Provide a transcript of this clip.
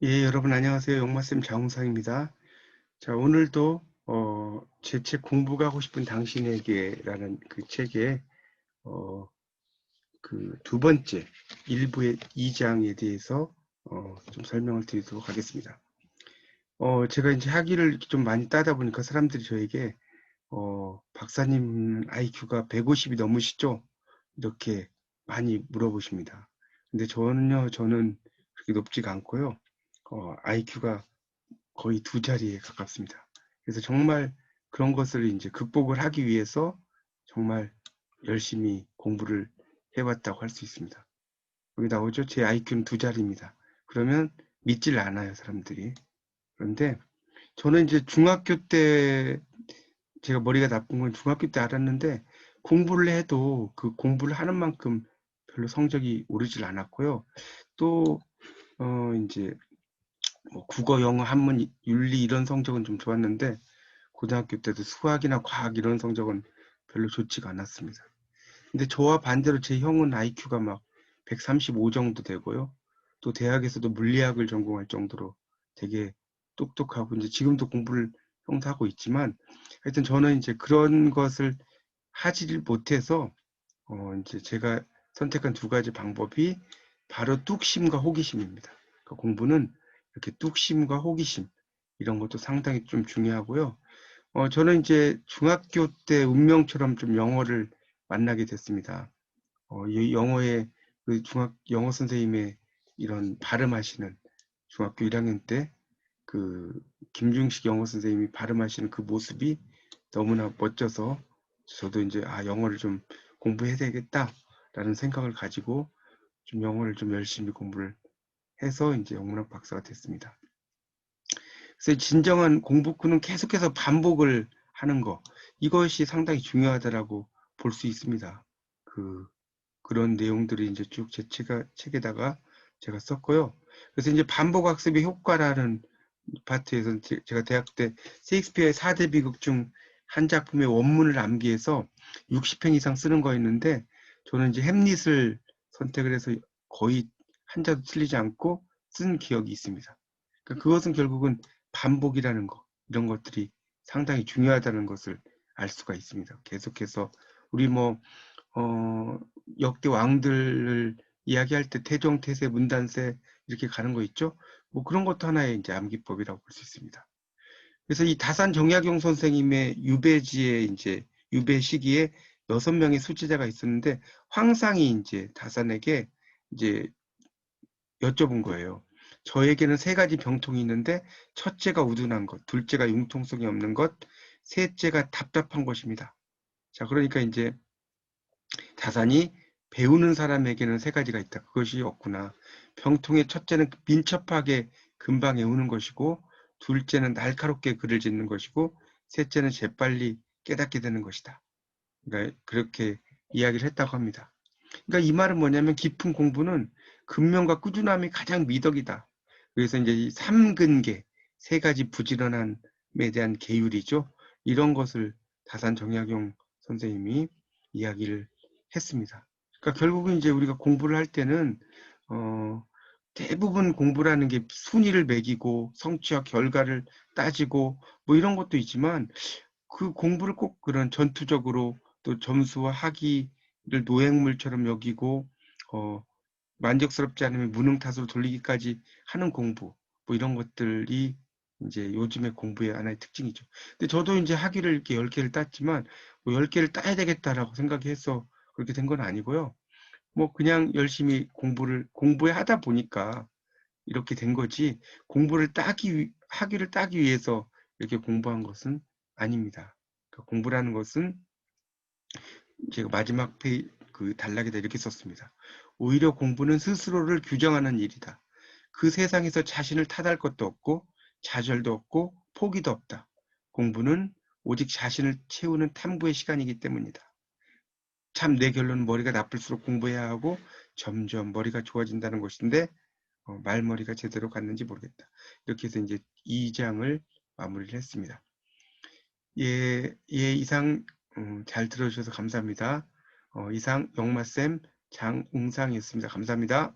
예, 여러분 안녕하세요. 용마쌤 장웅상입니다. 자, 오늘도 제 책 공부가 하고 싶은 당신에게라는 그 책의 그 두 번째 일부의 2장에 대해서 좀 설명을 드리도록 하겠습니다. 제가 이제 학위를 이렇게 좀 많이 따다 보니까 사람들이 저에게 박사님 IQ가 150이 넘으시죠? 이렇게 많이 물어보십니다. 근데 저는 그렇게 높지가 않고요. IQ가 거의 두 자리에 가깝습니다. 그래서 정말 그런 것을 이제 극복을 하기 위해서 정말 열심히 공부를 해왔다고 할 수 있습니다. 여기 나오죠? 제 IQ는 두 자리입니다. 그러면 믿질 않아요, 사람들이. 그런데 저는 이제 중학교 때 제가 머리가 나쁜 건 중학교 때 알았는데 공부를 해도 그 공부를 하는 만큼 별로 성적이 오르질 않았고요. 또 이제 뭐 국어, 영어, 한문, 윤리 이런 성적은 좀 좋았는데 고등학교 때도 수학이나 과학 이런 성적은 별로 좋지가 않았습니다. 근데 저와 반대로 제 형은 IQ가 막 135 정도 되고요. 또 대학에서도 물리학을 전공할 정도로 되게 똑똑하고 이제 지금도 공부를 형도 하고 있지만 하여튼 저는 이제 그런 것을 하지를 못해서 이제 제가 선택한 두 가지 방법이 바로 뚝심과 호기심입니다. 그러니까 공부는 이렇게 뚝심과 호기심 이런 것도 상당히 좀 중요하고요. 저는 이제 중학교 때 운명처럼 좀 영어를 만나게 됐습니다. 이 영어의 그 영어 선생님의 이런 발음하시는 중학교 1학년 때 그 김중식 영어 선생님이 발음하시는 그 모습이 너무나 멋져서 저도 이제 영어를 좀 공부해야 되겠다라는 생각을 가지고 좀 영어를 좀 열심히 공부를 해서 이제 영문학 박사가 됐습니다. 그래서 진정한 공부꾼은 계속해서 반복을 하는 거 이것이 상당히 중요하다라고 볼 수 있습니다. 그런 내용들이 이제 쭉 제 책에다가 제가 썼고요. 그래서 이제 반복 학습의 효과라는 파트에서 제가 대학 때 셰익스피어의 4대 비극 중 한 작품의 원문을 암기해서 60편 이상 쓰는 거였는데 저는 이제 햄릿을 선택을 해서 거의 한자도 틀리지 않고 쓴 기억이 있습니다. 그러니까 그것은 결국은 반복이라는 거 이런 것들이 상당히 중요하다는 것을 알 수가 있습니다. 계속해서 우리 뭐 역대 왕들을 이야기할 때 태종, 태세, 문단세 이렇게 가는 거 있죠? 뭐 그런 것도 하나의 이제 암기법이라고 볼 수 있습니다. 그래서 이 다산 정약용 선생님의 유배지에 이제 유배 시기에 6명의 수지자가 있었는데 황상이 이제 다산에게 이제 여쭤본 거예요. 저에게는 세 가지 병통이 있는데 첫째가 우둔한 것, 둘째가 융통성이 없는 것, 셋째가 답답한 것입니다. 자, 그러니까 이제 다산이 배우는 사람에게는 세 가지가 있다. 그것이 없구나. 병통의 첫째는 민첩하게 금방 외우는 것이고, 둘째는 날카롭게 글을 짓는 것이고, 셋째는 재빨리 깨닫게 되는 것이다. 그러니까 그렇게 이야기를 했다고 합니다. 그러니까 이 말은 뭐냐면 깊은 공부는 근면과 꾸준함이 가장 미덕이다. 그래서 이제 이 삼근계, 세 가지 부지런함에 대한 계율이죠. 이런 것을 다산 정약용 선생님이 이야기를 했습니다. 그러니까 결국은 이제 우리가 공부를 할 때는 어, 대부분 공부라는 게 순위를 매기고 성취와 결과를 따지고 뭐 이런 것도 있지만 그 공부를 꼭 그런 전투적으로 또 점수와 학위를 노획물처럼 여기고 어, 만족스럽지 않으면 무능탓으로 돌리기까지 하는 공부 뭐 이런 것들이 이제 요즘의 공부의 하나의 특징이죠. 근데 저도 이제 학위를 이렇게 10개를 땄지만 뭐 10개를 따야 되겠다라고 생각해서 그렇게 된 건 아니고요. 뭐 그냥 열심히 공부에 하다 보니까 이렇게 된 거지 학위를 따기 위해서 이렇게 공부한 것은 아닙니다. 그러니까 공부라는 것은 제가 마지막 그 단락에다 이렇게 썼습니다. 오히려 공부는 스스로를 규정하는 일이다. 그 세상에서 자신을 탓할 것도 없고 좌절도 없고 포기도 없다. 공부는 오직 자신을 채우는 탐구의 시간이기 때문이다. 참 내 결론은 머리가 나쁠수록 공부해야 하고 점점 머리가 좋아진다는 것인데 말머리가 제대로 갔는지 모르겠다. 이렇게 해서 이제 2장을 마무리를 했습니다. 예, 예, 이상 잘 들어주셔서 감사합니다. 이상 영마쌤 장웅상이었습니다. 감사합니다.